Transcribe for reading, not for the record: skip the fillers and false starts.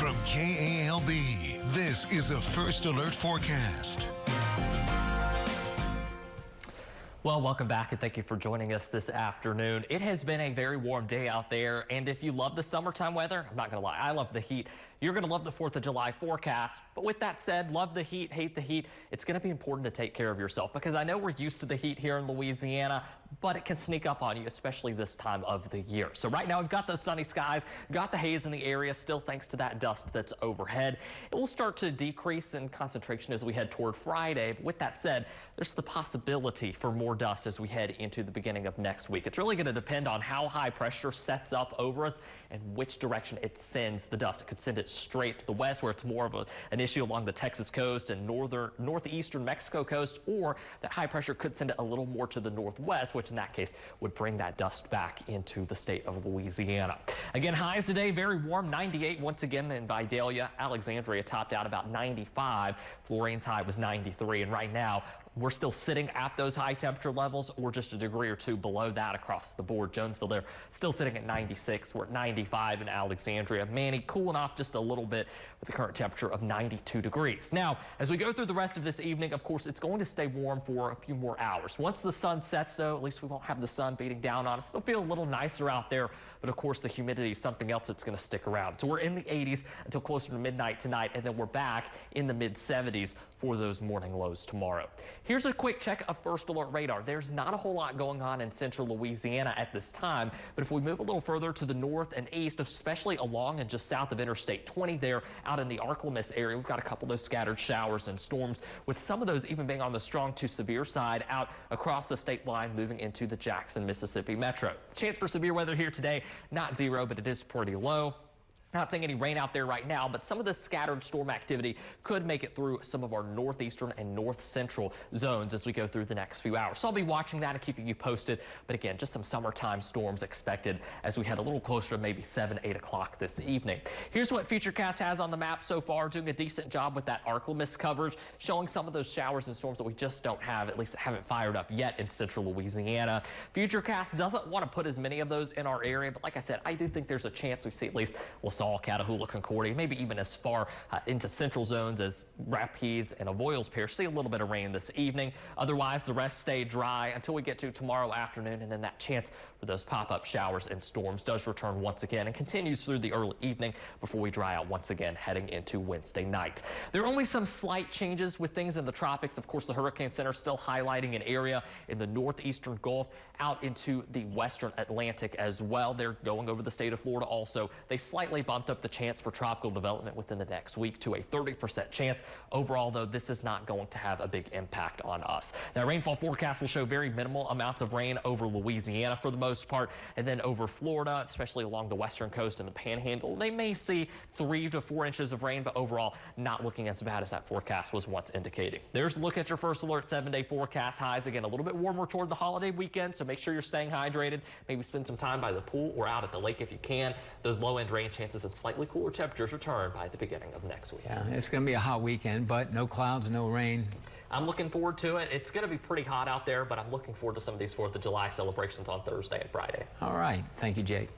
From KALB, this is a First Alert forecast. Well, welcome back and thank you for joining us this afternoon. It has been a very warm day out there, and if you love the summertime weather, I'm not gonna lie, I love the heat. You're gonna love the 4th of July forecast. But with that said, love the heat, hate the heat, it's gonna be important to take care of yourself, because I know we're used to the heat here in Louisiana, but it can sneak up on you, especially this time of the year. So right now we've got those sunny skies, got the haze in the area, still thanks to that dust that's overhead. It will start to decrease in concentration as we head toward Friday. But with that said, there's the possibility for more dust as we head into the beginning of next week. It's really going to depend on how high pressure sets up over us and which direction it sends the dust. It could send it straight to the west, where it's more of an issue along the Texas coast and northeastern Mexico coast, or that high pressure could send it a little more to the northwest, which in that case would bring that dust back into the state of Louisiana. Again, highs today, very warm, 98 once again in Vidalia. Alexandria topped out about 95. Florian's high was 93, and right now we're still sitting at those high temperature levels, or just a degree or two below that across the board. Jonesville there still sitting at 96. We're at 95 in Alexandria. Manny cooling off just a little bit with a current temperature of 92 degrees. Now, as we go through the rest of this evening, of course, it's going to stay warm for a few more hours. Once the sun sets, though, at least we won't have the sun beating down on us. It'll feel a little nicer out there, but of course, the humidity is something else that's going to stick around. So we're in the 80s until closer to midnight tonight, and then we're back in the mid 70s for those morning lows tomorrow. Here's a quick check of First Alert radar. There's not a whole lot going on in central Louisiana at this time, but if we move a little further to the north and east, especially along and just south of Interstate 20 there out in the Arklamis area, we've got a couple of those scattered showers and storms, with some of those even being on the strong to severe side out across the state line moving into the Jackson, Mississippi metro. Chance for severe weather here today, not zero, but it is pretty low. Not seeing any rain out there right now, but some of the scattered storm activity could make it through some of our northeastern and north central zones as we go through the next few hours. So I'll be watching that and keeping you posted. But again, just some summertime storms expected as we head a little closer to maybe 7, 8 o'clock this evening. Here's what Futurecast has on the map so far, doing a decent job with that Arklamis coverage, showing some of those showers and storms that we just don't have, at least haven't fired up yet in central Louisiana. Futurecast doesn't want to put as many of those in our area, but like I said, I do think there's a chance we see at least LaSalle, Catahoula, Concordia, maybe even as far into central zones as Rapides and Avoyelles Parish. See a little bit of rain this evening. Otherwise, the rest stay dry until we get to tomorrow afternoon, and then that chance for those pop-up showers and storms does return once again and continues through the early evening before we dry out once again heading into Wednesday night. There are only some slight changes with things in the tropics. Of course, the Hurricane Center still highlighting an area in the northeastern Gulf out into the western Atlantic as well. They're going over the state of Florida also. They slightly bumped up the chance for tropical development within the next week to a 30% chance. Overall, though, this is not going to have a big impact on us. Now, rainfall forecast will show very minimal amounts of rain over Louisiana for the most part, and then over Florida, especially along the western coast and the Panhandle. They may see 3 to 4 inches of rain, but overall, not looking as bad as that forecast was once indicating. There's a look at your First Alert 7-day forecast. Highs again a little bit warmer toward the holiday weekend, so make sure you're staying hydrated. Maybe spend some time by the pool or out at the lake if you can. Those low-end rain chances and slightly cooler temperatures return by the beginning of next week. Yeah, it's going to be a hot weekend, but no clouds, no rain. I'm looking forward to it. It's going to be pretty hot out there, but I'm looking forward to some of these 4th of July celebrations on Thursday and Friday. All right. Thank you, Jake.